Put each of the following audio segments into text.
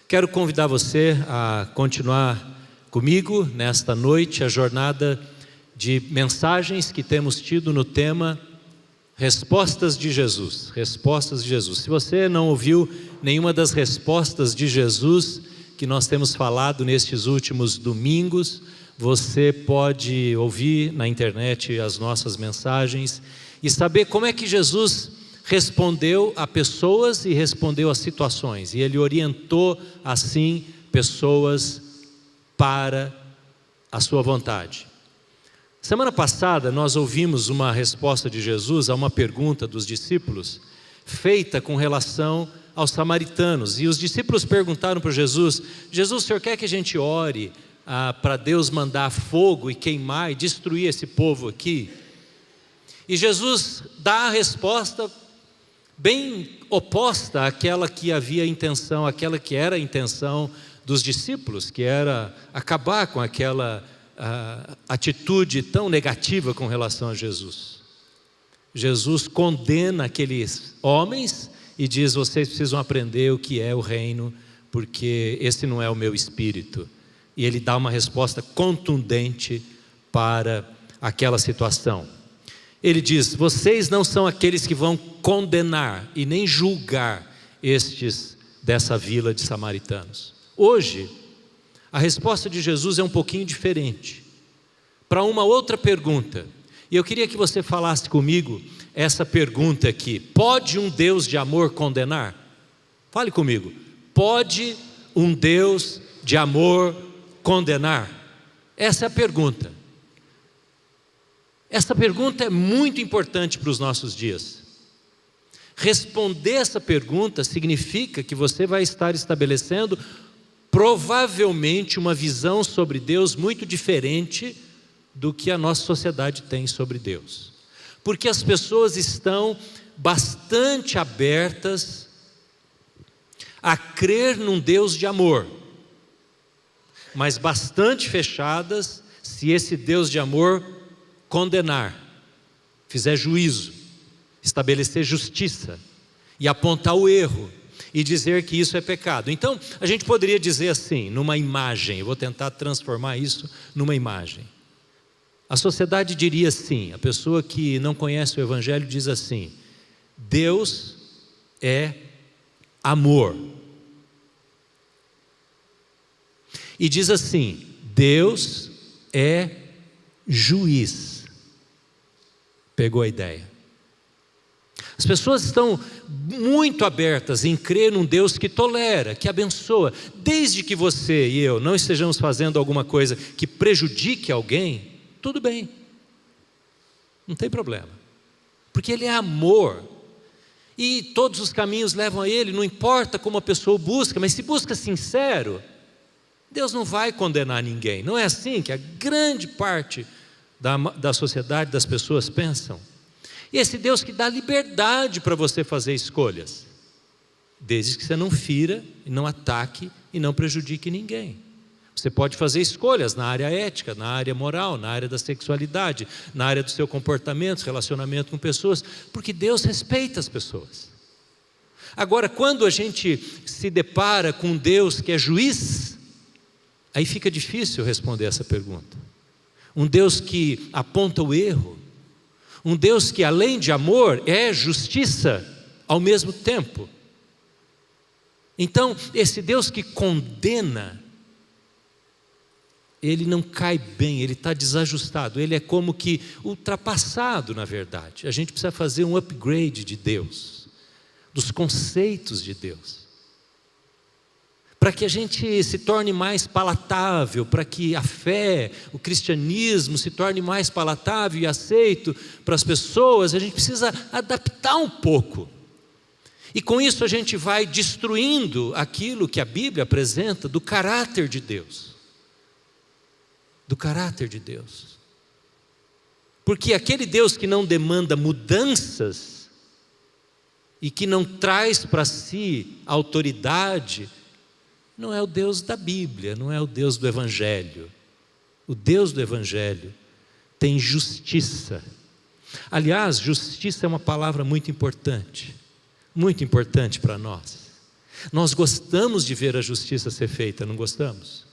Quero convidar você a continuar comigo nesta noite a jornada de mensagens que temos tido no tema Respostas de Jesus. Respostas de Jesus. Se você não ouviu nenhuma das respostas de Jesus que nós temos falado nestes últimos domingos, você pode ouvir na internet as nossas mensagens e saber como é que Jesus respondeu a pessoas e respondeu a situações. E Ele orientou assim pessoas para a sua vontade. Semana passada nós ouvimos uma resposta de Jesus a uma pergunta dos discípulos feita com relação aos samaritanos. E os discípulos perguntaram para Jesus: Jesus, o Senhor quer que a gente ore para Deus mandar fogo e queimar e destruir esse povo aqui? E Jesus dá a resposta bem oposta àquela que havia intenção, aquela que era a intenção dos discípulos, que era acabar com aquela atitude tão negativa com relação a Jesus. Jesus condena aqueles homens e diz: vocês precisam aprender o que é o reino, porque esse não é o meu espírito. E Ele dá uma resposta contundente para aquela situação. Ele diz: vocês não são aqueles que vão condenar e nem julgar estes dessa vila de samaritanos. Hoje, a resposta de Jesus é um pouquinho diferente, para uma outra pergunta. E eu queria que você falasse comigo essa pergunta aqui: pode um Deus de amor condenar? Fale comigo. Pode um Deus de amor condenar? Essa é a pergunta. Essa pergunta é muito importante para os nossos dias. Responder essa pergunta significa que você vai estar estabelecendo provavelmente uma visão sobre Deus muito diferente do que a nossa sociedade tem sobre Deus. Porque as pessoas estão bastante abertas a crer num Deus de amor, mas bastante fechadas se esse Deus de amor condenar, fizer juízo, estabelecer justiça e apontar o erro e dizer que isso é pecado. Então, a gente poderia dizer assim, numa imagem, eu vou tentar transformar isso numa imagem. A sociedade diria assim, a pessoa que não conhece o Evangelho diz assim: Deus é amor. E diz assim: Deus é juiz. Pegou a ideia? As pessoas estão muito abertas em crer num Deus que tolera, que abençoa, desde que você e eu não estejamos fazendo alguma coisa que prejudique alguém, tudo bem, não tem problema, porque Ele é amor, e todos os caminhos levam a Ele, não importa como a pessoa busca, mas se busca sincero, Deus não vai condenar ninguém. Não é assim que a grande parte da sociedade, das pessoas pensam. E esse Deus que dá liberdade para você fazer escolhas, desde que você não fira, não ataque e não prejudique ninguém. Você pode fazer escolhas na área ética, na área moral, na área da sexualidade, na área do seu comportamento, relacionamento com pessoas, porque Deus respeita as pessoas. Agora, quando a gente se depara com um Deus que é juiz, aí fica difícil responder essa pergunta. Um Deus que aponta o erro, um Deus que além de amor é justiça ao mesmo tempo. Então, esse Deus que condena, Ele não cai bem, Ele está desajustado, Ele é como que ultrapassado na verdade. A gente precisa fazer um upgrade de Deus, dos conceitos de Deus, para que a gente se torne mais palatável, para que a fé, o cristianismo se torne mais palatável e aceito para as pessoas. A gente precisa adaptar um pouco, e com isso a gente vai destruindo aquilo que a Bíblia apresenta do caráter de Deus, do caráter de Deus, porque aquele Deus que não demanda mudanças e que não traz para si autoridade, não é o Deus da Bíblia, não é o Deus do Evangelho. O Deus do Evangelho tem justiça. Aliás, justiça é uma palavra muito importante para nós. Nós gostamos de ver a justiça ser feita, não gostamos?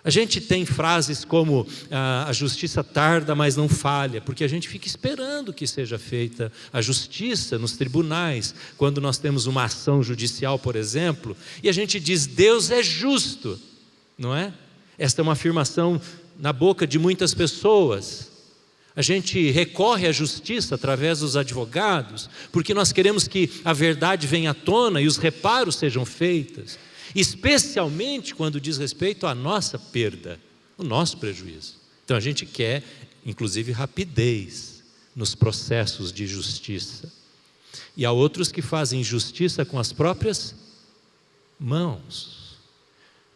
A gente tem frases como a justiça tarda, mas não falha, porque a gente fica esperando que seja feita a justiça nos tribunais, quando nós temos uma ação judicial, por exemplo, e a gente diz: Deus é justo, não é? Esta é uma afirmação na boca de muitas pessoas. A gente recorre à justiça através dos advogados, porque nós queremos que a verdade venha à tona e os reparos sejam feitos, especialmente quando diz respeito à nossa perda, o nosso prejuízo. Então a gente quer, inclusive, rapidez nos processos de justiça. E há outros que fazem justiça com as próprias mãos.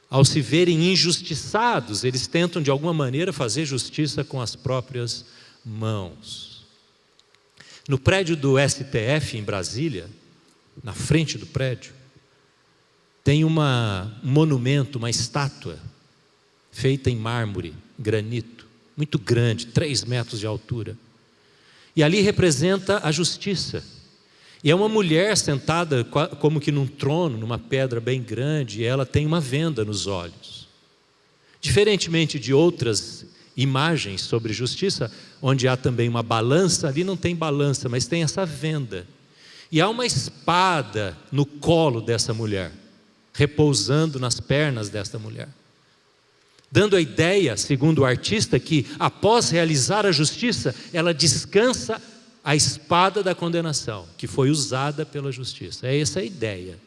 Ao se verem injustiçados, eles tentam de alguma maneira fazer justiça com as próprias mãos. No prédio do STF em Brasília, na frente do prédio, tem um monumento, uma estátua feita em mármore, granito, muito grande, 3 metros de altura. E ali representa a justiça. E é uma mulher sentada como que num trono, numa pedra bem grande, e ela tem uma venda nos olhos. Diferentemente de outras imagens sobre justiça, onde há também uma balança, ali não tem balança, mas tem essa venda. E há uma espada no colo dessa mulher, repousando nas pernas desta mulher, dando a ideia, segundo o artista, que após realizar a justiça, ela descansa a espada da condenação, que foi usada pela justiça. É essa a ideia.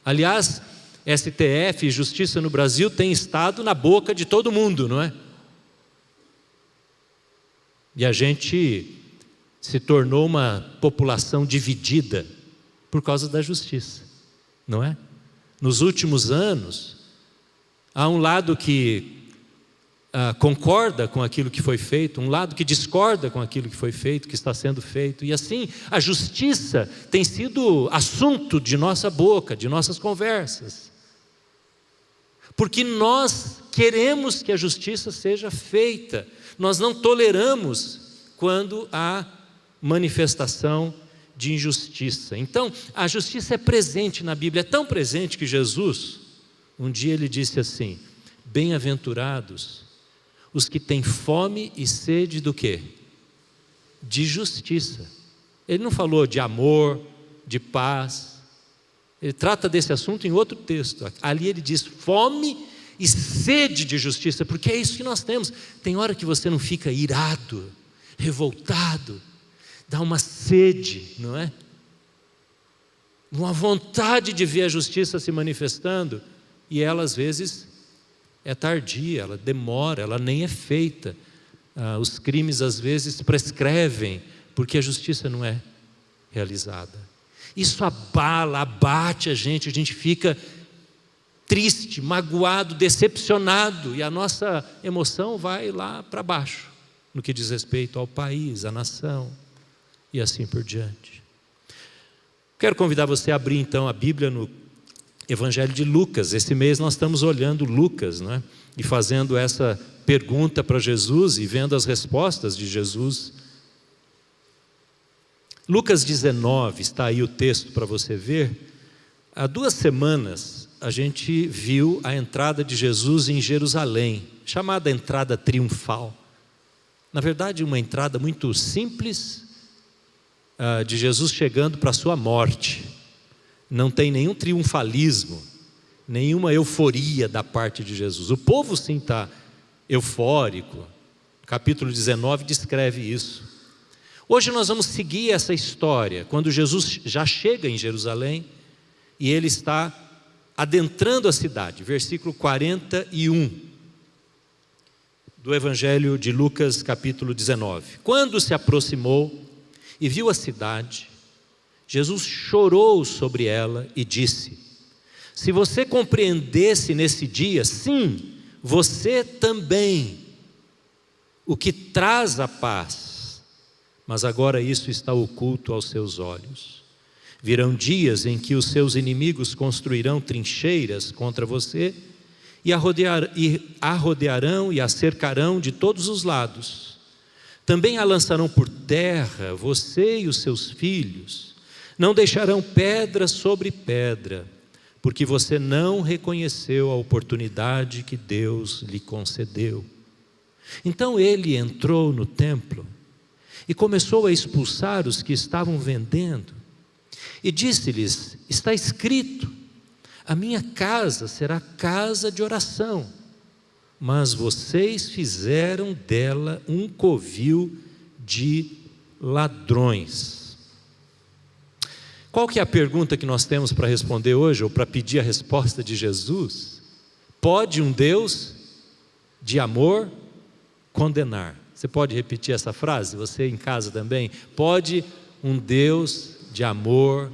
Aliás, STF e justiça no Brasil tem estado na boca de todo mundo, não é? E a gente se tornou uma população dividida por causa da justiça, não é? Nos últimos anos, há um lado que concorda com aquilo que foi feito, um lado que discorda com aquilo que foi feito, que está sendo feito, e assim a justiça tem sido assunto de nossa boca, de nossas conversas, porque nós queremos que a justiça seja feita, nós não toleramos quando há manifestação de injustiça. Então, a justiça é presente na Bíblia, é tão presente que Jesus, um dia ele disse assim: bem-aventurados os que têm fome e sede do quê? De justiça. Ele não falou de amor, de paz, ele trata desse assunto em outro texto. Ali ele diz fome e sede de justiça, porque é isso que nós temos. Tem hora que você não fica irado, revoltado, dá uma sede, não é? Uma vontade de ver a justiça se manifestando, e ela às vezes é tardia, ela demora, ela nem é feita. Os crimes às vezes prescrevem, porque a justiça não é realizada. Isso abala, abate a gente fica triste, magoado, decepcionado, e a nossa emoção vai lá para baixo, no que diz respeito ao país, à nação, e assim por diante. Quero convidar você a abrir então a Bíblia no Evangelho de Lucas. Esse mês nós estamos olhando Lucas, não é? E fazendo essa pergunta para Jesus e vendo as respostas de Jesus. Lucas 19, está aí o texto para você ver. Há 2 semanas a gente viu a entrada de Jesus em Jerusalém, chamada entrada triunfal. Na verdade, uma entrada muito simples, de Jesus chegando para a sua morte. Não tem nenhum triunfalismo, nenhuma euforia da parte de Jesus. O povo sim está eufórico. Capítulo 19 descreve isso. Hoje nós vamos seguir essa história, quando Jesus já chega em Jerusalém e ele está adentrando a cidade. Versículo 41 do Evangelho de Lucas, capítulo 19. Quando se aproximou e viu a cidade, Jesus chorou sobre ela e disse: se você compreendesse nesse dia, sim, você também, o que traz a paz, mas agora isso está oculto aos seus olhos. Virão dias em que os seus inimigos construirão trincheiras contra você e a rodearão e a cercarão de todos os lados. Também a lançarão por terra, você e os seus filhos. Não deixarão pedra sobre pedra, porque você não reconheceu a oportunidade que Deus lhe concedeu. Então ele entrou no templo e começou a expulsar os que estavam vendendo. E disse-lhes: está escrito, a minha casa será casa de oração, mas vocês fizeram dela um covil de ladrões. Qual que é a pergunta que nós temos para responder hoje, ou para pedir a resposta de Jesus? Pode um Deus de amor condenar? Você pode repetir essa frase? Você em casa também? Pode um Deus de amor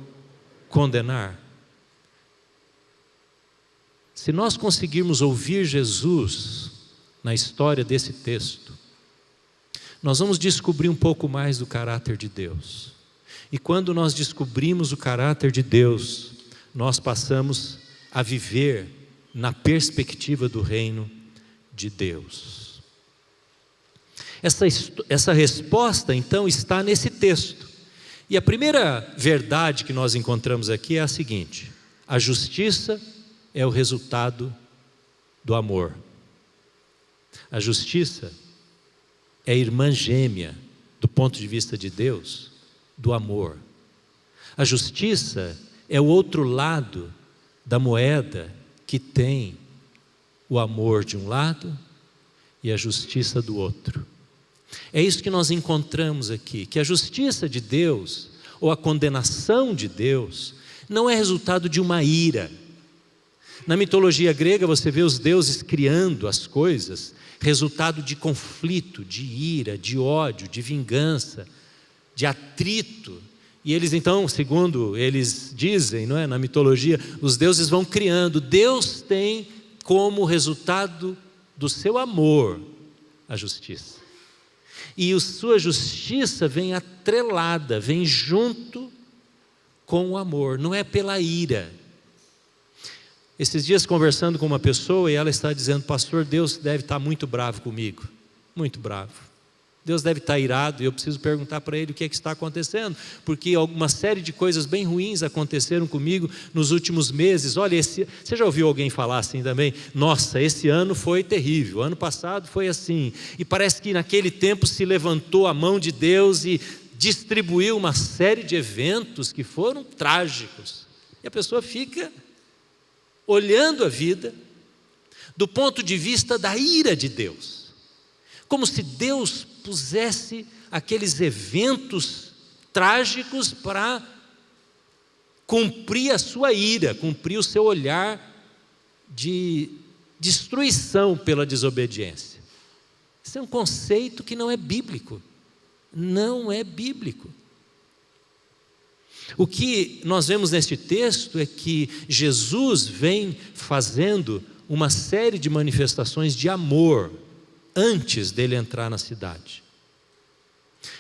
condenar? Se nós conseguirmos ouvir Jesus na história desse texto, nós vamos descobrir um pouco mais do caráter de Deus. E quando nós descobrimos o caráter de Deus, nós passamos a viver na perspectiva do reino de Deus. Essa resposta então está nesse texto. E a primeira verdade que nós encontramos aqui é a seguinte: a justiça é o resultado do amor. A justiça é irmã gêmea, do ponto de vista de Deus, do amor. A justiça é o outro lado da moeda que tem o amor de um lado e a justiça do outro. É isso que nós encontramos aqui, que a justiça de Deus, ou a condenação de Deus, não é resultado de uma ira. Na mitologia grega você vê os deuses criando as coisas, resultado de conflito, de ira, de ódio, de vingança, de atrito. E eles então, segundo eles dizem, não é? Na mitologia, os deuses vão criando. Deus tem como resultado do seu amor a justiça. E a sua justiça vem atrelada, vem junto com o amor, não é pela ira. Esses dias conversando com uma pessoa e ela está dizendo: pastor, Deus deve estar muito bravo comigo, muito bravo. Deus deve estar irado e eu preciso perguntar para Ele o que é que está acontecendo, porque uma série de coisas bem ruins aconteceram comigo nos últimos meses. Olha, você já ouviu alguém falar assim também? Nossa, esse ano foi terrível, ano passado foi assim, e parece que naquele tempo se levantou a mão de Deus e distribuiu uma série de eventos que foram trágicos, e a pessoa fica olhando a vida do ponto de vista da ira de Deus, como se Deus pusesse aqueles eventos trágicos para cumprir a sua ira, cumprir o seu olhar de destruição pela desobediência. Isso é um conceito que não é bíblico, não é bíblico. O que nós vemos neste texto é que Jesus vem fazendo uma série de manifestações de amor antes dele entrar na cidade.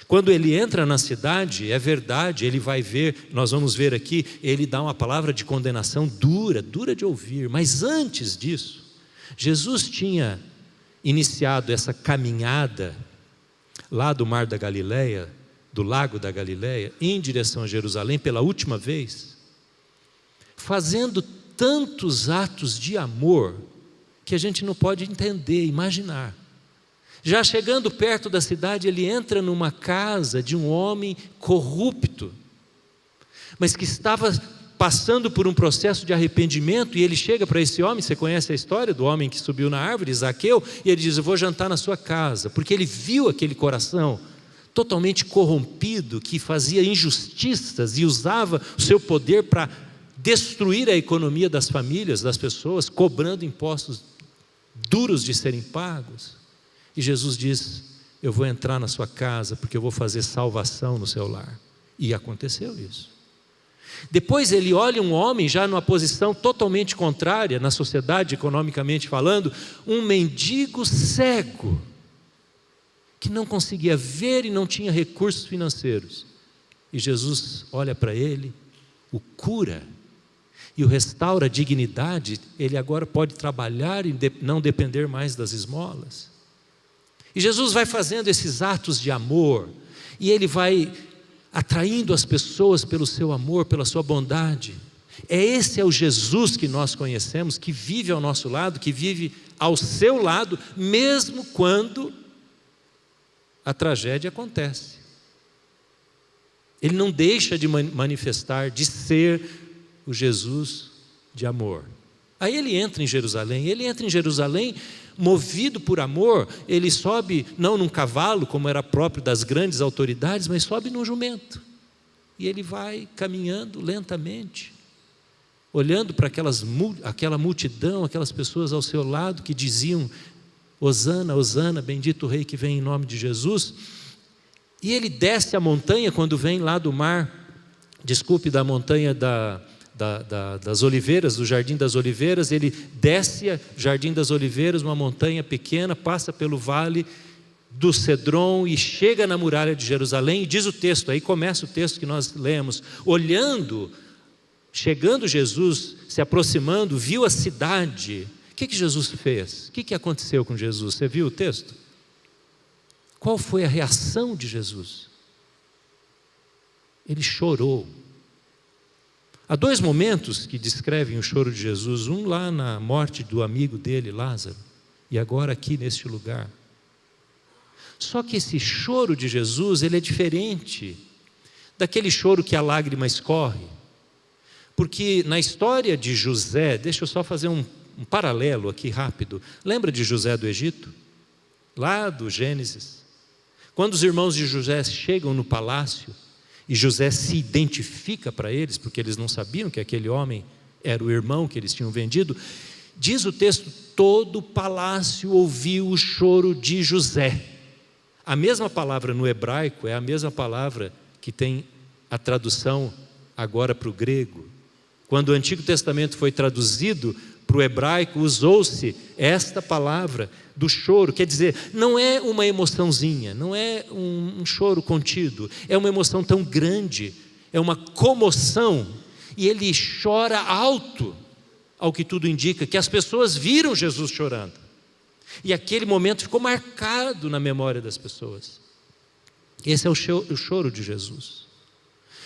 Quando ele entra na cidade, é verdade, ele vai ver, nós vamos ver aqui, ele dá uma palavra de condenação dura de ouvir, mas antes disso, Jesus tinha iniciado essa caminhada lá do Mar da Galileia, do Lago da Galileia, em direção a Jerusalém pela última vez, fazendo tantos atos de amor que a gente não pode entender, imaginar. Já chegando perto da cidade, ele entra numa casa de um homem corrupto, mas que estava passando por um processo de arrependimento, e ele chega para esse homem. Você conhece a história do homem que subiu na árvore, Zaqueu, e ele diz: eu vou jantar na sua casa, porque ele viu aquele coração totalmente corrompido, que fazia injustiças e usava o seu poder para destruir a economia das famílias, das pessoas, cobrando impostos duros de serem pagos. E Jesus diz: eu vou entrar na sua casa, porque eu vou fazer salvação no seu lar. E aconteceu isso. Depois ele olha um homem já numa posição totalmente contrária na sociedade, economicamente falando, um mendigo cego, que não conseguia ver e não tinha recursos financeiros. E Jesus olha para ele, o cura e o restaura a dignidade. Ele agora pode trabalhar e não depender mais das esmolas. E Jesus vai fazendo esses atos de amor, e ele vai atraindo as pessoas pelo seu amor, pela sua bondade. Esse é o Jesus que nós conhecemos, que vive ao nosso lado, que vive ao seu lado, mesmo quando a tragédia acontece. Ele não deixa de manifestar, de ser o Jesus de amor. Aí ele entra em Jerusalém, movido por amor. Ele sobe não num cavalo, como era próprio das grandes autoridades, mas sobe num jumento. E ele vai caminhando lentamente, olhando para aquela multidão, aquelas pessoas ao seu lado que diziam: Hosana, Hosana, bendito o Rei que vem em nome de Jesus. E ele desce a montanha quando vem lá do mar, da montanha das Oliveiras, do Jardim das Oliveiras. Ele desce o Jardim das Oliveiras, uma montanha pequena, passa pelo vale do Cedron e chega na muralha de Jerusalém. E diz o texto, aí começa o texto que nós lemos: chegando Jesus, se aproximando, viu a cidade. O que Jesus fez? O que aconteceu com Jesus? Você viu o texto? Qual foi a reação de Jesus? Ele chorou. Há dois momentos que descrevem o choro de Jesus: um lá na morte do amigo dele, Lázaro, e agora aqui neste lugar. Só que esse choro de Jesus, ele é diferente daquele choro que a lágrima escorre. Porque na história de José, deixa eu só fazer um paralelo aqui rápido. Lembra de José do Egito? Lá do Gênesis. Quando os irmãos de José chegam no palácio, e José se identifica para eles, porque eles não sabiam que aquele homem era o irmão que eles tinham vendido, diz o texto: todo o palácio ouviu o choro de José. A mesma palavra no hebraico é a mesma palavra que tem a tradução agora para o grego. Quando o Antigo Testamento foi traduzido para o hebraico, usou-se esta palavra do choro. Quer dizer, não é uma emoçãozinha, não é um choro contido, é uma emoção tão grande, é uma comoção, e ele chora alto, ao que tudo indica, que as pessoas viram Jesus chorando, e aquele momento ficou marcado na memória das pessoas. Esse é o choro de Jesus.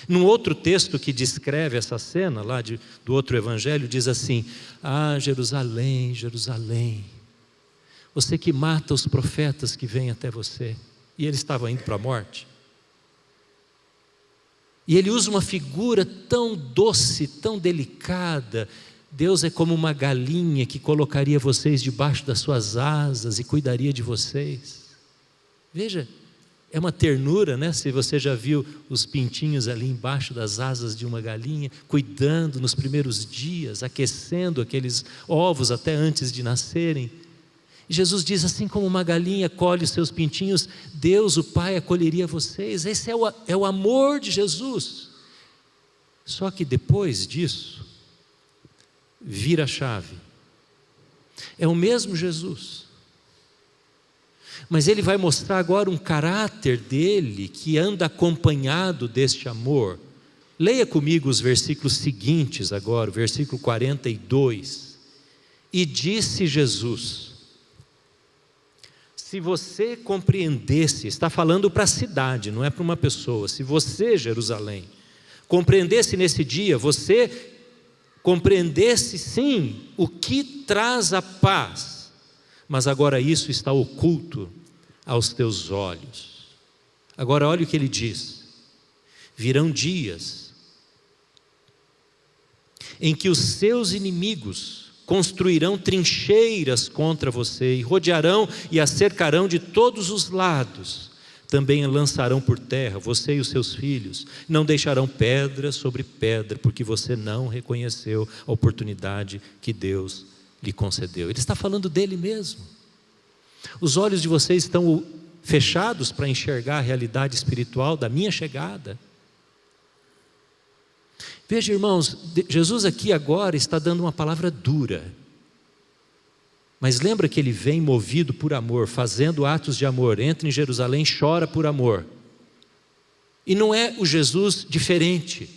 Num outro texto que descreve essa cena, lá do outro evangelho, diz assim: ah, Jerusalém, Jerusalém, você que mata os profetas que vêm até você. E ele estava indo para a morte. E ele usa uma figura tão doce, tão delicada. Deus é como uma galinha que colocaria vocês debaixo das suas asas e cuidaria de vocês. Veja, é uma ternura, né? Se você já viu os pintinhos ali embaixo das asas de uma galinha, cuidando nos primeiros dias, aquecendo aqueles ovos até antes de nascerem. E Jesus diz: assim como uma galinha colhe os seus pintinhos, Deus, o Pai, acolheria vocês. Esse é o amor de Jesus. Só que depois disso, vira a chave. É o mesmo Jesus, mas ele vai mostrar agora um caráter dele que anda acompanhado deste amor. Leia comigo os versículos seguintes agora, o versículo 42. E disse Jesus: se você compreendesse, está falando para a cidade, não é para uma pessoa. Se você, Jerusalém, compreendesse nesse dia, você compreendesse sim o que traz a paz, mas agora isso está oculto aos teus olhos. Agora olha o que ele diz: virão dias em que os seus inimigos construirão trincheiras contra você, e rodearão e a cercarão de todos os lados. Também a lançarão por terra, você e os seus filhos. Não deixarão pedra sobre pedra, porque você não reconheceu a oportunidade que Deus lhe concedeu. Ele está falando dele mesmo. Os olhos de vocês estão fechados para enxergar a realidade espiritual da minha chegada. Veja, irmãos, Jesus aqui agora está dando uma palavra dura, mas lembra que ele vem movido por amor, fazendo atos de amor. Entra em Jerusalém, chora por amor. E não é o Jesus diferente.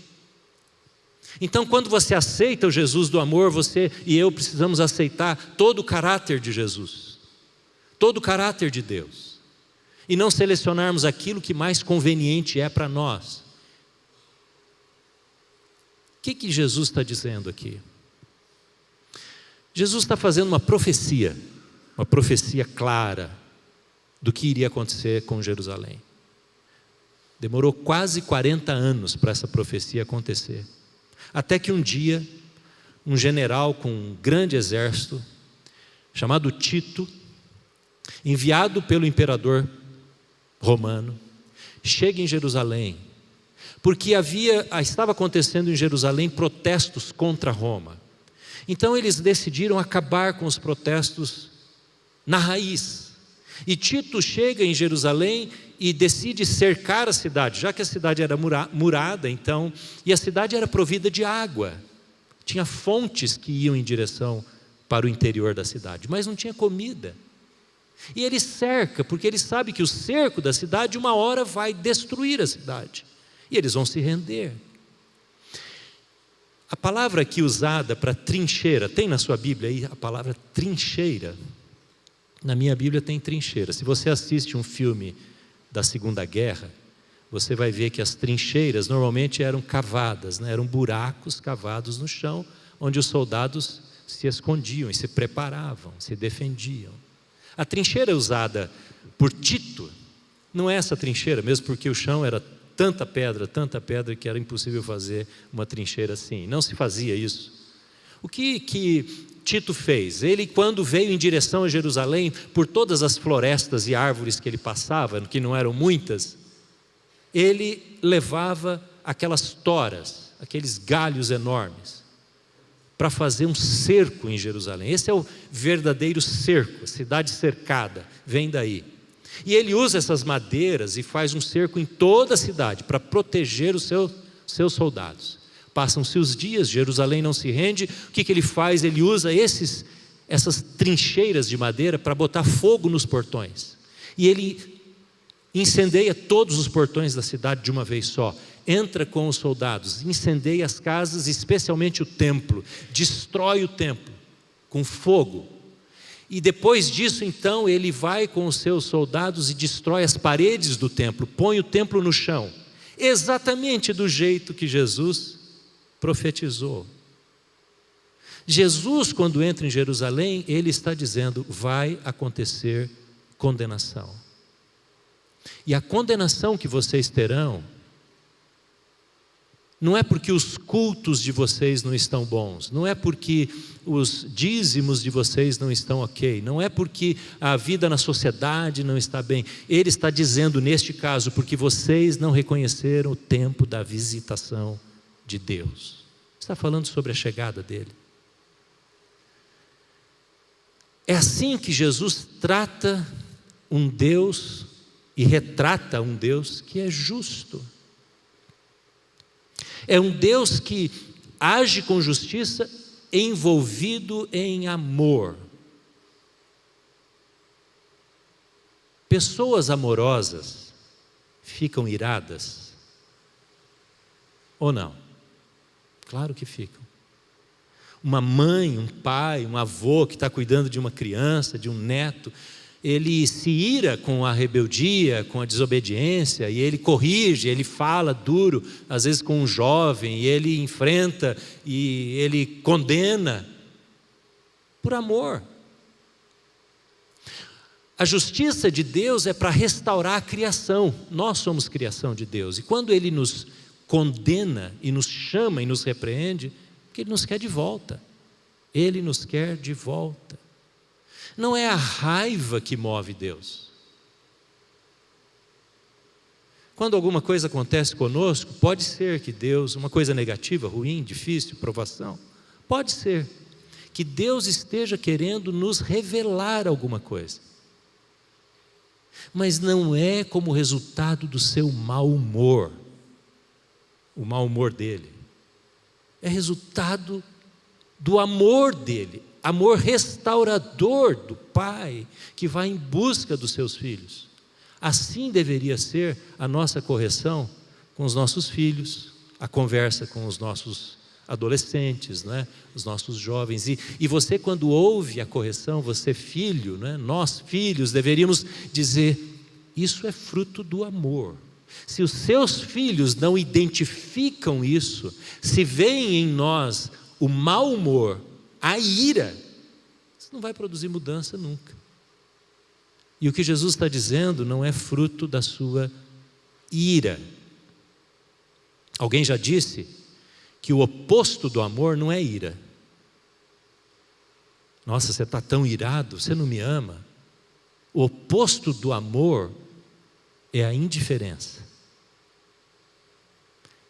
Então, quando você aceita o Jesus do amor, você e eu precisamos aceitar todo o caráter de Jesus, todo o caráter de Deus, e não selecionarmos aquilo que mais conveniente é para nós. que Jesus está dizendo aqui? Jesus está fazendo uma profecia clara do que iria acontecer com Jerusalém. Demorou quase 40 anos para essa profecia acontecer. Até que um dia, um general com um grande exército, chamado Tito, enviado pelo imperador romano, chega em Jerusalém, porque estava acontecendo em Jerusalém protestos contra Roma. Então eles decidiram acabar com os protestos na raiz. E Tito chega em Jerusalém e decide cercar a cidade, já que a cidade era murada, então, e a cidade era provida de água. Tinha fontes que iam em direção para o interior da cidade, mas não tinha comida. E ele cerca, porque ele sabe que o cerco da cidade uma hora vai destruir a cidade. E eles vão se render. A palavra aqui usada para trincheira, tem na sua Bíblia aí a palavra trincheira? Na minha Bíblia tem trincheira. Se você assiste um filme da Segunda Guerra, você vai ver que as trincheiras normalmente eram cavadas, né? Eram buracos cavados no chão, onde os soldados se escondiam e se preparavam, se defendiam. A trincheira usada por Tito não é essa trincheira, mesmo porque o chão era tanta pedra que era impossível fazer uma trincheira assim. Não se fazia isso. O que Tito fez? Ele, quando veio em direção a Jerusalém, por todas as florestas e árvores que ele passava, que não eram muitas, ele levava aquelas toras, aqueles galhos enormes, para fazer um cerco em Jerusalém. Esse é o verdadeiro cerco, a cidade cercada, vem daí. E ele usa essas madeiras e faz um cerco em toda a cidade para proteger os seus soldados. Passam-se os dias, Jerusalém não se rende. O que ele faz? Ele usa essas trincheiras de madeira para botar fogo nos portões. E ele incendeia todos os portões da cidade de uma vez só. Entra com os soldados, incendeia as casas, especialmente o templo, destrói o templo com fogo. E depois disso, então, ele vai com os seus soldados e destrói as paredes do templo, põe o templo no chão, exatamente do jeito que Jesus profetizou. Jesus, quando entra em Jerusalém, ele está dizendo: vai acontecer condenação. E a condenação que vocês terão não é porque os cultos de vocês não estão bons, não é porque os dízimos de vocês não estão ok, não é porque a vida na sociedade não está bem. Ele está dizendo neste caso, porque vocês não reconheceram o tempo da visitação de Deus. Está falando sobre a chegada dele. É assim que Jesus trata um Deus e retrata um Deus que é justo. É um Deus que age com justiça, envolvido em amor. Pessoas amorosas ficam iradas? Ou não? Claro que ficam. Uma mãe, um pai, um avô que está cuidando de uma criança, de um neto, ele se ira com a rebeldia, com a desobediência, e ele corrige, ele fala duro, às vezes com um jovem, e ele enfrenta, e ele condena, por amor. A justiça de Deus é para restaurar a criação. Nós somos criação de Deus, e quando Ele nos condena, e nos chama, e nos repreende, porque Ele nos quer de volta. Ele nos quer de volta. Não é a raiva que move Deus. Quando alguma coisa acontece conosco, pode ser que Deus, uma coisa negativa, ruim, difícil, provação, pode ser que Deus esteja querendo nos revelar alguma coisa. Mas não é como resultado do seu mau humor, o mau humor dele. É resultado do amor dele. Amor restaurador do Pai, que vai em busca dos seus filhos. Assim deveria ser a nossa correção com os nossos filhos, a conversa com os nossos adolescentes, né? Os nossos jovens. E você, quando ouve a correção, você filho, né? Nós filhos deveríamos dizer: isso é fruto do amor, Se os seus filhos não identificam isso, se veem em nós o mau humor, a ira, isso não vai produzir mudança nunca. E o que Jesus está dizendo não é fruto da sua ira. Alguém já disse que o oposto do amor não é ira. Nossa, você está tão irado, você não me ama. O oposto do amor é a indiferença.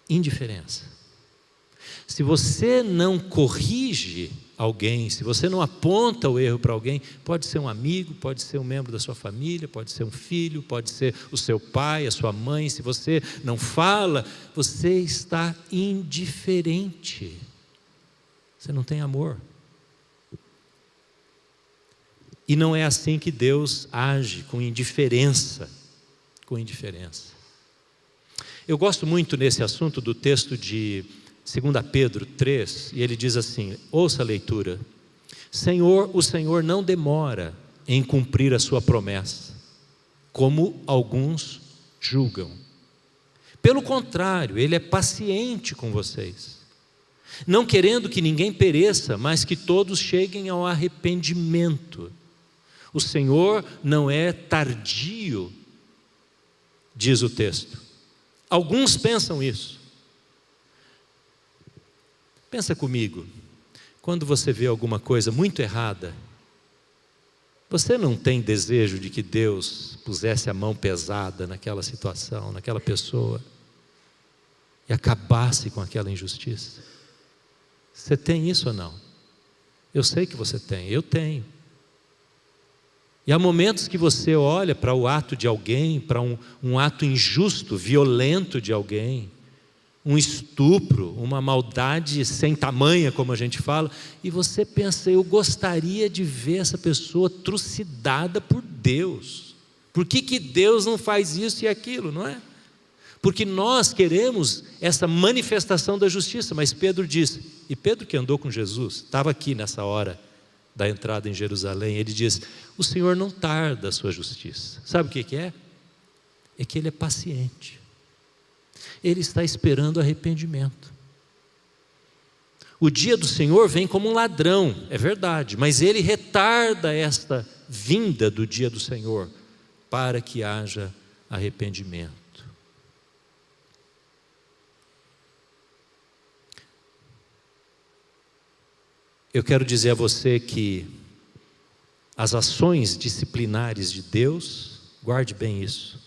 Indiferença. Se você não corrige alguém, se você não aponta o erro para alguém, pode ser um amigo, pode ser um membro da sua família, pode ser um filho, pode ser o seu pai, a sua mãe, se você não fala, você está indiferente. Você não tem amor. E não é assim que Deus age, com indiferença. Com indiferença. Eu gosto muito nesse assunto do texto de 2 Pedro 3, e ele diz assim, ouça a leitura: o Senhor não demora em cumprir a sua promessa, como alguns julgam. Pelo contrário, Ele é paciente com vocês, não querendo que ninguém pereça, mas que todos cheguem ao arrependimento. O Senhor não é tardio, diz o texto. Alguns pensam isso. Pensa comigo, quando você vê alguma coisa muito errada, você não tem desejo de que Deus pusesse a mão pesada naquela situação, naquela pessoa, e acabasse com aquela injustiça? Você tem isso ou não? Eu sei que você tem, eu tenho. E há momentos que você olha para o ato de alguém, para um ato injusto, violento de alguém, um estupro, uma maldade sem tamanha, como a gente fala, e você pensa, eu gostaria de ver essa pessoa trucidada por Deus. Por que Deus não faz isso e aquilo, não é? Porque nós queremos essa manifestação da justiça, mas Pedro diz, e Pedro que andou com Jesus, estava aqui nessa hora da entrada em Jerusalém, ele diz, o Senhor não tarda a sua justiça. Sabe o que é? É que Ele é paciente. Ele está esperando arrependimento. O dia do Senhor vem como um ladrão, é verdade, mas Ele retarda esta vinda do dia do Senhor, para que haja arrependimento. Eu quero dizer a você que as ações disciplinares de Deus, guarde bem isso,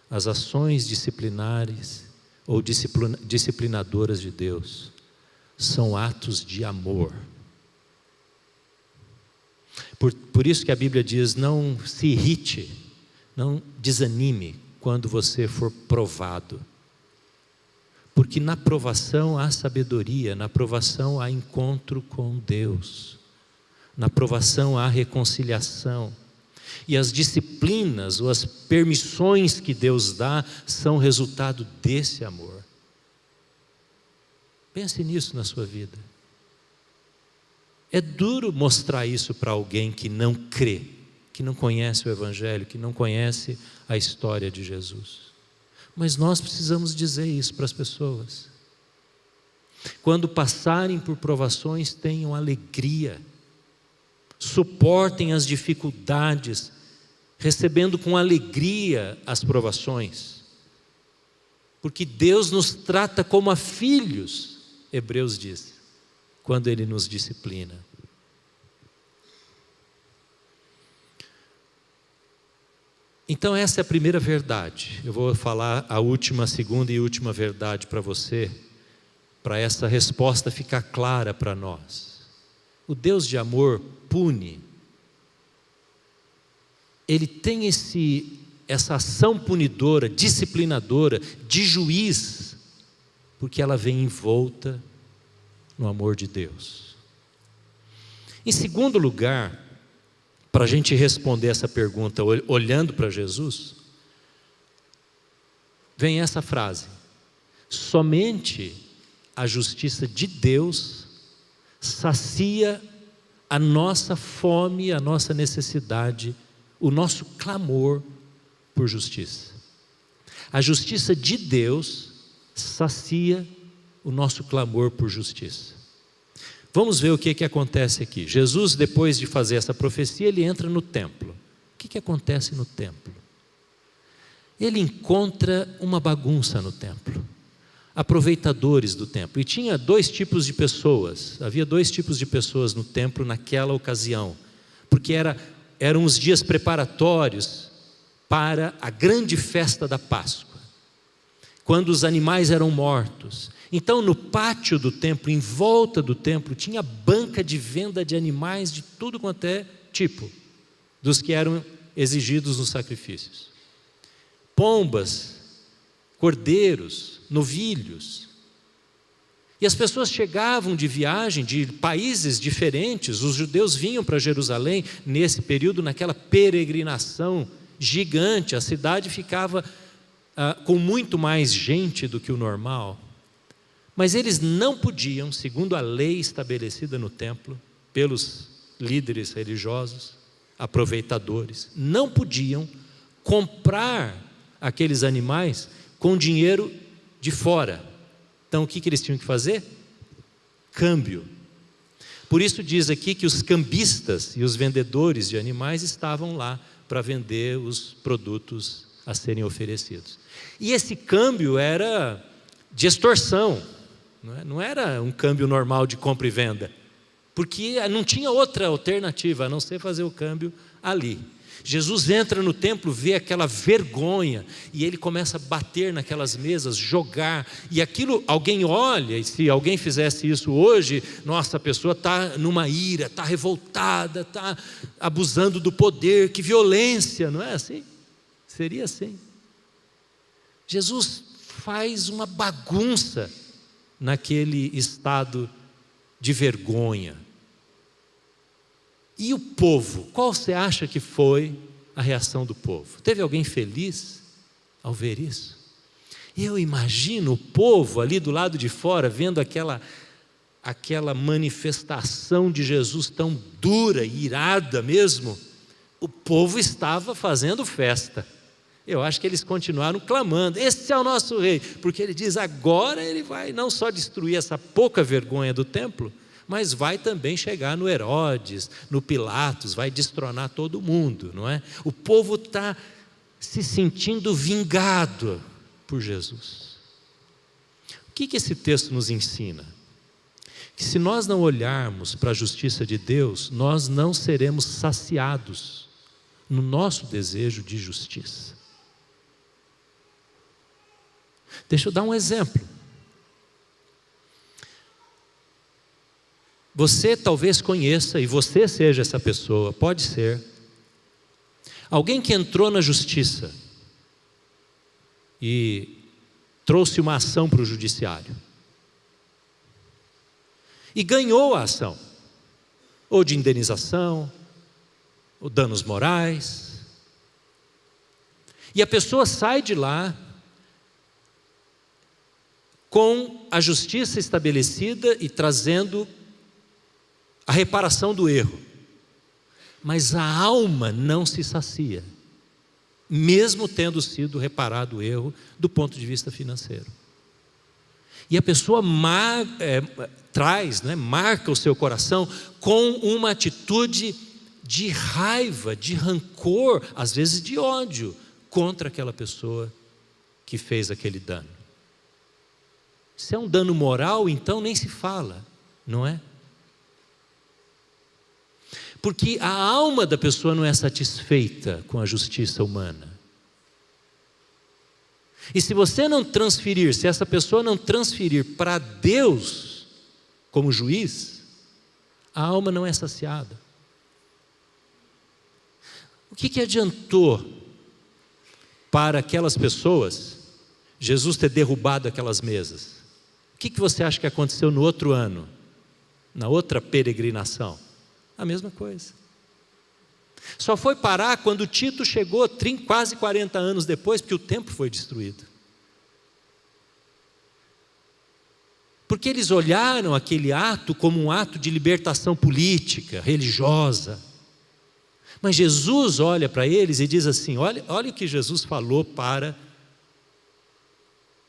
as ações disciplinares ou disciplinadoras de Deus são atos de amor. Por isso que a Bíblia diz, não se irrite, não desanime quando você for provado. Porque na provação há sabedoria, na provação há encontro com Deus, na provação há reconciliação. E as disciplinas ou as permissões que Deus dá são resultado desse amor. Pense nisso na sua vida. É duro mostrar isso para alguém que não crê, que não conhece o Evangelho, que não conhece a história de Jesus. Mas nós precisamos dizer isso para as pessoas. Quando passarem por provações, tenham alegria. Suportem as dificuldades, recebendo com alegria as provações. Porque Deus nos trata como a filhos, Hebreus diz, quando Ele nos disciplina. Então essa é a primeira verdade. Eu vou falar a segunda e última verdade para você, para essa resposta ficar clara para nós. O Deus de amor pune. Ele tem essa ação punidora, disciplinadora, de juiz, porque ela vem envolta no amor de Deus. Em segundo lugar, para a gente responder essa pergunta olhando para Jesus, vem essa frase: somente a justiça de Deus sacia a nossa fome, a nossa necessidade, o nosso clamor por justiça. A justiça de Deus sacia o nosso clamor por justiça. Vamos ver o que acontece aqui. Jesus, depois de fazer essa profecia, ele entra no templo. O que acontece no templo? Ele encontra uma bagunça no templo, aproveitadores do templo. E tinha dois tipos de pessoas, havia dois tipos de pessoas no templo naquela ocasião, porque eram os dias preparatórios para a grande festa da Páscoa, quando os animais eram mortos. Então, no pátio do templo, em volta do templo, tinha banca de venda de animais de tudo quanto é tipo, dos que eram exigidos nos sacrifícios. Pombas, cordeiros, novilhos. E as pessoas chegavam de viagem de países diferentes. Os judeus vinham para Jerusalém nesse período, naquela peregrinação gigante. A cidade ficava com muito mais gente do que o normal. Mas eles não podiam, segundo a lei estabelecida no templo, pelos líderes religiosos, aproveitadores, não podiam comprar aqueles animais com dinheiro de fora. Então o que eles tinham que fazer? Câmbio. Por isso diz aqui que os cambistas e os vendedores de animais estavam lá para vender os produtos a serem oferecidos. E esse câmbio era de extorsão, não era um câmbio normal de compra e venda, porque não tinha outra alternativa a não ser fazer o câmbio ali. Jesus entra no templo, vê aquela vergonha, e ele começa a bater naquelas mesas, jogar, e aquilo, alguém olha, e se alguém fizesse isso hoje, nossa, a pessoa está numa ira, está revoltada, está abusando do poder, que violência, não é assim? Seria assim. Jesus faz uma bagunça naquele estado de vergonha. E o povo, qual você acha que foi a reação do povo? Teve alguém feliz ao ver isso? Eu imagino o povo ali do lado de fora, vendo aquela manifestação de Jesus tão dura e irada mesmo. O povo estava fazendo festa. Eu acho que eles continuaram clamando: esse é o nosso rei, porque ele diz, agora ele vai não só destruir essa pouca vergonha do templo, mas vai também chegar no Herodes, no Pilatos, vai destronar todo mundo, não é? O povo está se sentindo vingado por Jesus. O que esse texto nos ensina? Que se nós não olharmos para a justiça de Deus, nós não seremos saciados no nosso desejo de justiça. Deixa eu dar um exemplo. Você talvez conheça, e você seja essa pessoa, pode ser, alguém que entrou na justiça e trouxe uma ação para o judiciário e ganhou a ação, ou de indenização, ou danos morais, e a pessoa sai de lá com a justiça estabelecida e trazendo a reparação do erro, mas a alma não se sacia, mesmo tendo sido reparado o erro do ponto de vista financeiro. E a pessoa marca o seu coração com uma atitude de raiva, de rancor, às vezes de ódio, contra aquela pessoa que fez aquele dano. Se é um dano moral, então nem se fala, não é? Porque a alma da pessoa não é satisfeita com a justiça humana. E se você não transferir, se essa pessoa não transferir para Deus como juiz, a alma não é saciada. O que adiantou para aquelas pessoas Jesus ter derrubado aquelas mesas? O que você acha que aconteceu no outro ano, na outra peregrinação? A mesma coisa. Só foi parar quando Tito chegou quase 40 anos depois, porque o templo foi destruído. Porque eles olharam aquele ato como um ato de libertação política, religiosa. Mas Jesus olha para eles e diz assim, olha o que Jesus falou para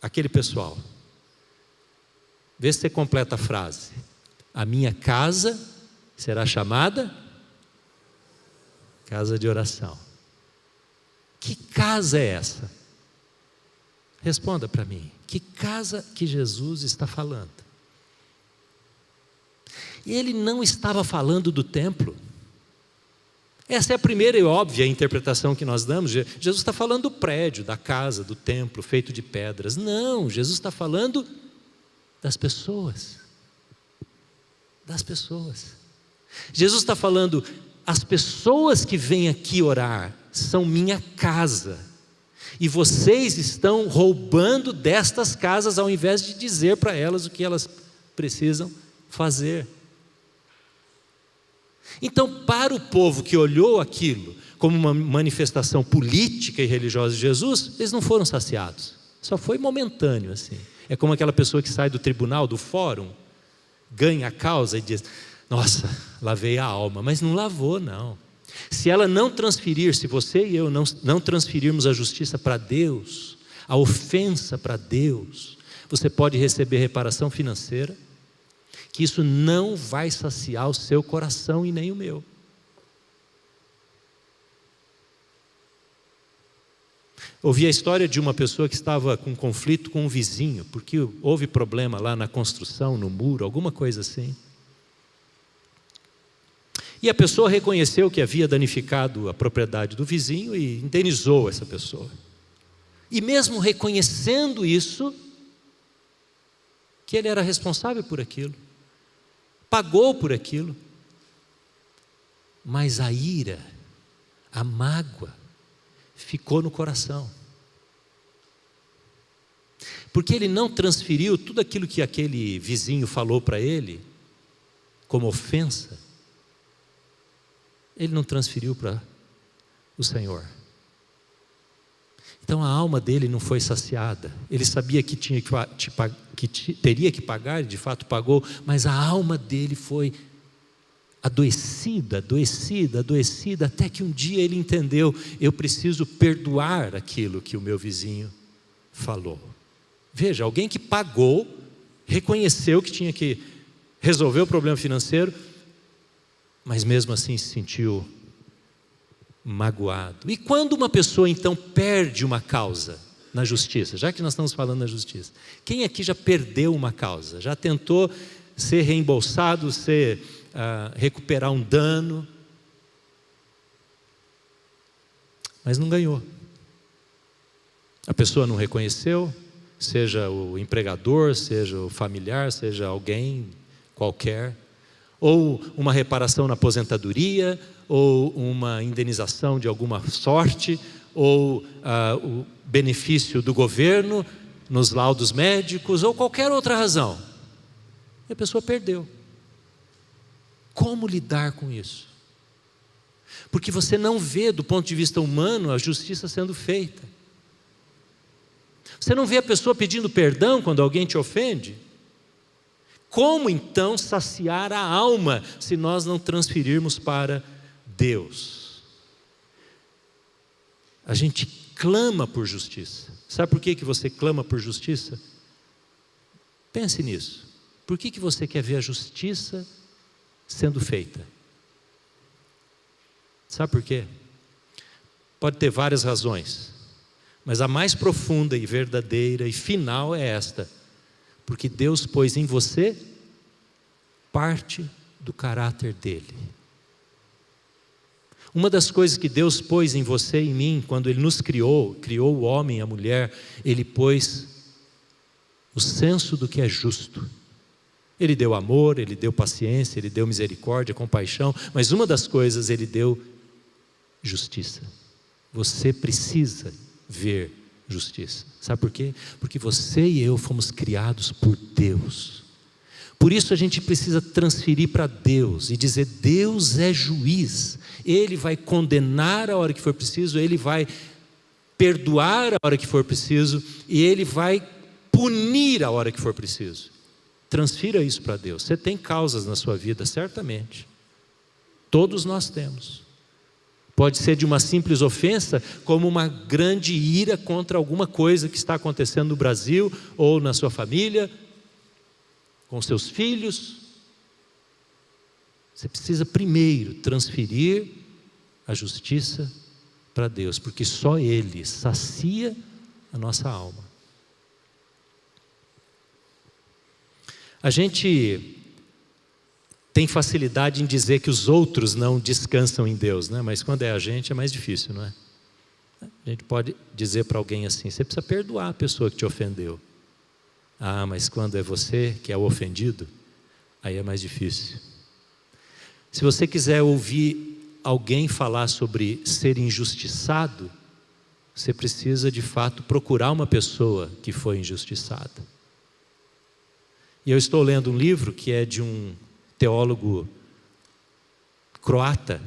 aquele pessoal. Vê se você completa a frase. A minha casa será chamada casa de oração. Que casa é essa? Responda para mim. Que casa que Jesus está falando? Ele não estava falando do templo. Essa é a primeira e óbvia interpretação que nós damos. Jesus está falando do prédio, da casa, do templo, feito de pedras. Não, Jesus está falando das pessoas. Das pessoas. Jesus está falando, as pessoas que vêm aqui orar são minha casa. E vocês estão roubando destas casas ao invés de dizer para elas o que elas precisam fazer. Então, para o povo que olhou aquilo como uma manifestação política e religiosa de Jesus, eles não foram saciados. Só foi momentâneo assim. É como aquela pessoa que sai do tribunal, do fórum, ganha a causa e diz, nossa, lavei a alma, mas não lavou não. Se ela não transferir, se você e eu não transferirmos a justiça para Deus, a ofensa para Deus, você pode receber reparação financeira, que isso não vai saciar o seu coração e nem o meu. Ouvi a história de uma pessoa que estava com conflito com um vizinho, porque houve problema lá na construção, no muro, alguma coisa assim. E a pessoa reconheceu que havia danificado a propriedade do vizinho e indenizou essa pessoa. E mesmo reconhecendo isso, que ele era responsável por aquilo, pagou por aquilo, mas a ira, a mágoa, ficou no coração. Porque ele não transferiu tudo aquilo que aquele vizinho falou para ele, como ofensa, ele não transferiu para o Senhor. Então a alma dele não foi saciada. Ele sabia que teria que pagar, e de fato pagou, mas a alma dele foi adoecida, até que um dia ele entendeu, eu preciso perdoar aquilo que o meu vizinho falou. Veja, alguém que pagou, reconheceu que tinha que resolver o problema financeiro, mas mesmo assim se sentiu magoado. E quando uma pessoa então perde uma causa na justiça, já que nós estamos falando na justiça, quem aqui já perdeu uma causa? Já tentou ser reembolsado, recuperar um dano, mas não ganhou? A pessoa não reconheceu, seja o empregador, seja o familiar, seja alguém qualquer, ou uma reparação na aposentadoria, ou uma indenização de alguma sorte, ou o benefício do governo nos laudos médicos, ou qualquer outra razão. E a pessoa perdeu. Como lidar com isso? Porque você não vê, do ponto de vista humano, a justiça sendo feita. Você não vê a pessoa pedindo perdão quando alguém te ofende? Como então saciar a alma se nós não transferirmos para Deus? A gente clama por justiça. Sabe por que você clama por justiça? Pense nisso. Por que você quer ver a justiça sendo feita? Sabe por quê? Pode ter várias razões, mas a mais profunda e verdadeira e final é esta: porque Deus pôs em você parte do caráter dele. Uma das coisas que Deus pôs em você e em mim, quando Ele nos criou o homem e a mulher, Ele pôs o senso do que é justo. Ele deu amor, Ele deu paciência, Ele deu misericórdia, compaixão, mas uma das coisas Ele deu justiça. Você precisa ver justiça. Sabe por quê? Porque você e eu fomos criados por Deus. Por isso a gente precisa transferir para Deus e dizer: Deus é juiz. Ele vai condenar a hora que for preciso, Ele vai perdoar a hora que for preciso e Ele vai punir a hora que for preciso. Transfira isso para Deus. Você tem causas na sua vida, certamente. Todos nós temos. Pode ser de uma simples ofensa, como uma grande ira contra alguma coisa que está acontecendo no Brasil, ou na sua família, com seus filhos. Você precisa primeiro transferir a justiça para Deus, porque só Ele sacia a nossa alma. A gente tem facilidade em dizer que os outros não descansam em Deus, né? Mas quando é a gente é mais difícil, não é? A gente pode dizer para alguém assim: você precisa perdoar a pessoa que te ofendeu. Ah, mas quando é você que é o ofendido, aí é mais difícil. Se você quiser ouvir alguém falar sobre ser injustiçado, você precisa de fato procurar uma pessoa que foi injustiçada. E eu estou lendo um livro que é de um teólogo croata,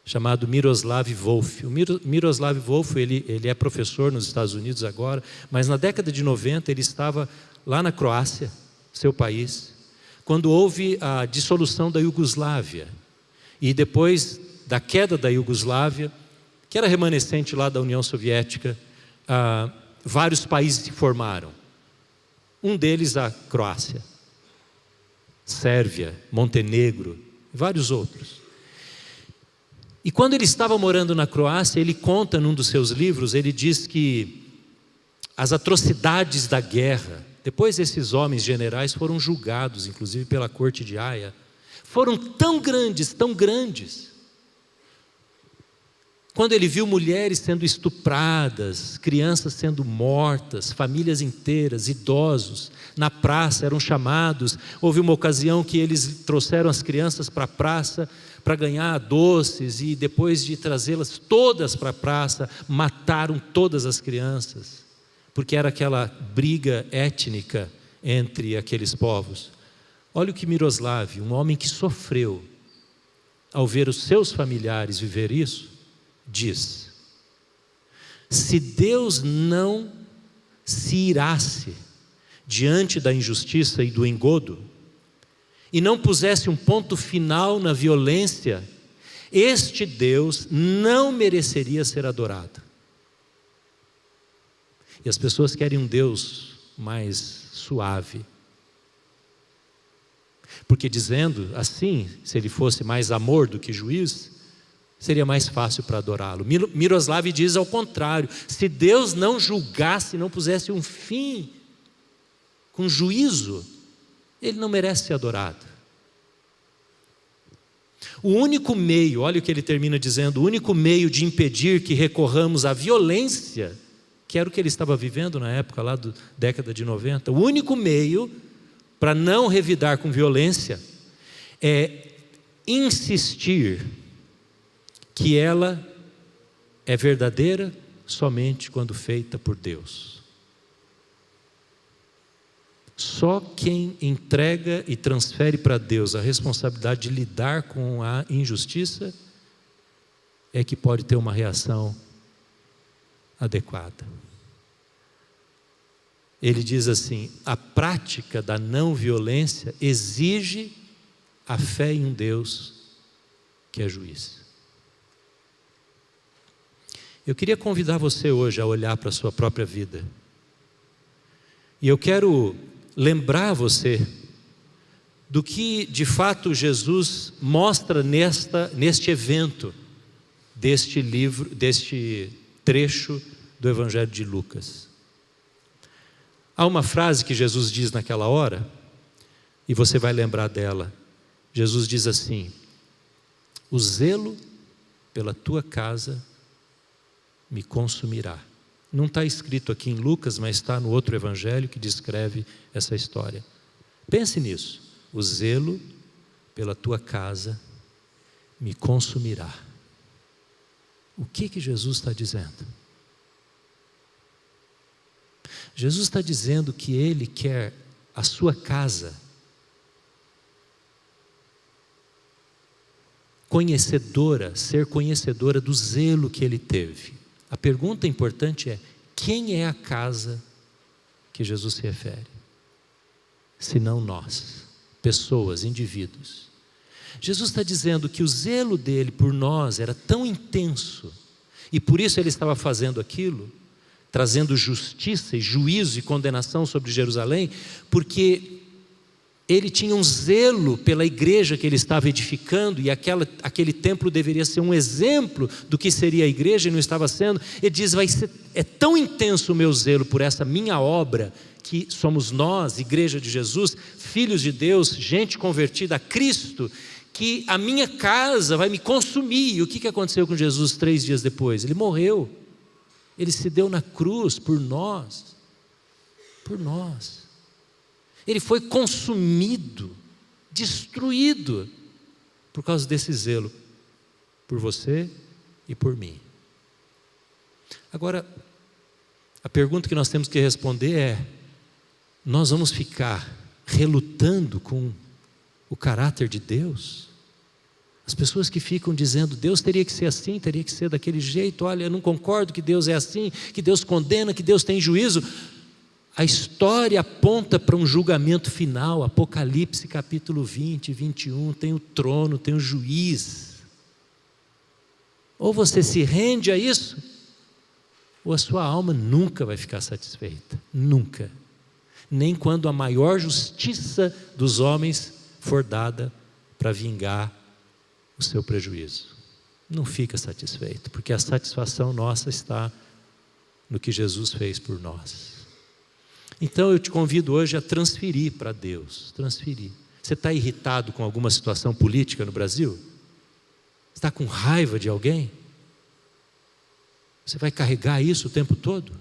chamado Miroslav Volf. O Miroslav Volf, ele é professor nos Estados Unidos agora, mas na década de 90 ele estava lá na Croácia, seu país, quando houve a dissolução da Iugoslávia. E depois da queda da Iugoslávia, que era remanescente lá da União Soviética, vários países se formaram. Um deles a Croácia, Sérvia, Montenegro, e vários outros. E quando ele estava morando na Croácia, ele conta num dos seus livros, ele diz que as atrocidades da guerra, depois esses homens generais foram julgados, inclusive pela corte de Haia, foram tão grandes, quando ele viu mulheres sendo estupradas, crianças sendo mortas, famílias inteiras, idosos, na praça eram chamados. Houve uma ocasião que eles trouxeram as crianças para a praça para ganhar doces, e depois de trazê-las todas para a praça, mataram todas as crianças, porque era aquela briga étnica entre aqueles povos. Olha o que Miroslav, um homem que sofreu ao ver os seus familiares viver isso, diz: se Deus não se irasse diante da injustiça e do engodo, e não pusesse um ponto final na violência, este Deus não mereceria ser adorado. E as pessoas querem um Deus mais suave, porque dizendo assim, se ele fosse mais amor do que juiz, seria mais fácil para adorá-lo. Miroslav diz ao contrário: se Deus não julgasse, não pusesse um fim com juízo, ele não merece ser adorado. O único meio, olha o que ele termina dizendo, o único meio de impedir que recorramos à violência, que era o que ele estava vivendo na época lá da década de 90, o único meio para não revidar com violência é insistir que ela é verdadeira somente quando feita por Deus. Só quem entrega e transfere para Deus a responsabilidade de lidar com a injustiça é que pode ter uma reação adequada. Ele diz assim: a prática da não violência exige a fé em um Deus que é juiz. Eu queria convidar você hoje a olhar para a sua própria vida. E eu quero lembrar você do que de fato Jesus mostra neste evento, deste livro, deste trecho do Evangelho de Lucas. Há uma frase que Jesus diz naquela hora, e você vai lembrar dela. Jesus diz assim: o zelo pela tua casa me consumirá. Não está escrito aqui em Lucas, mas está no outro evangelho que descreve essa história. Pense nisso: o zelo pela tua casa me consumirá. O que Jesus está dizendo? Jesus está dizendo que Ele quer a sua casa ser conhecedora do zelo que Ele teve. A pergunta importante é: quem é a casa que Jesus se refere? Senão nós, pessoas, indivíduos. Jesus está dizendo que o zelo dele por nós era tão intenso, e por isso ele estava fazendo aquilo, trazendo justiça e juízo e condenação sobre Jerusalém, porque ele tinha um zelo pela igreja que ele estava edificando, e aquele templo deveria ser um exemplo do que seria a igreja, e não estava sendo. Ele diz, é tão intenso o meu zelo por essa minha obra, que somos nós, igreja de Jesus, filhos de Deus, gente convertida a Cristo, que a minha casa vai me consumir. E o que aconteceu com Jesus 3 dias depois? Ele morreu, ele se deu na cruz por nós, ele foi consumido, destruído, por causa desse zelo, por você e por mim. Agora, a pergunta que nós temos que responder é: nós vamos ficar relutando com o caráter de Deus? As pessoas que ficam dizendo, Deus teria que ser assim, teria que ser daquele jeito, olha, eu não concordo que Deus é assim, que Deus condena, que Deus tem juízo. A história aponta para um julgamento final. Apocalipse capítulo 20, 21, tem o trono, tem o juiz. Ou você se rende a isso, ou a sua alma nunca vai ficar satisfeita, nunca. Nem quando a maior justiça dos homens for dada para vingar o seu prejuízo. Não fica satisfeito, porque a satisfação nossa está no que Jesus fez por nós. Então eu te convido hoje a transferir para Deus, transferir. Você está irritado com alguma situação política no Brasil? Está com raiva de alguém? Você vai carregar isso o tempo todo?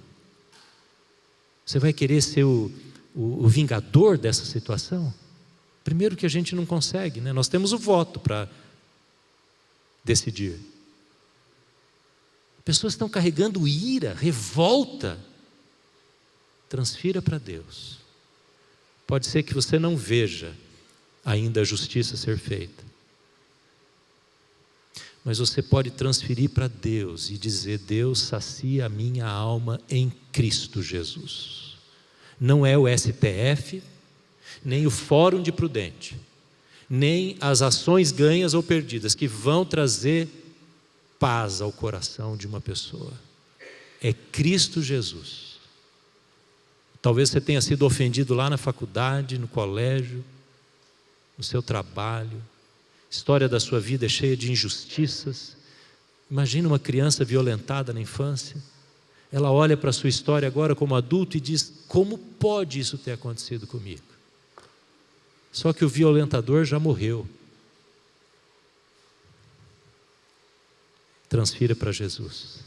Você vai querer ser o vingador dessa situação? Primeiro que a gente não consegue, né? Nós temos o voto para decidir. Pessoas estão carregando ira, revolta. Transfira para Deus. Pode ser que você não veja ainda a justiça ser feita, mas você pode transferir para Deus e dizer: Deus, sacia a minha alma em Cristo Jesus. Não é o STF, nem o Fórum de Prudente, nem as ações ganhas ou perdidas que vão trazer paz ao coração de uma pessoa. É Cristo Jesus. Talvez você tenha sido ofendido lá na faculdade, no colégio, no seu trabalho. A história da sua vida é cheia de injustiças. Imagina uma criança violentada na infância. Ela olha para a sua história agora como adulto e diz: como pode isso ter acontecido comigo? Só que o violentador já morreu. Transfira para Jesus.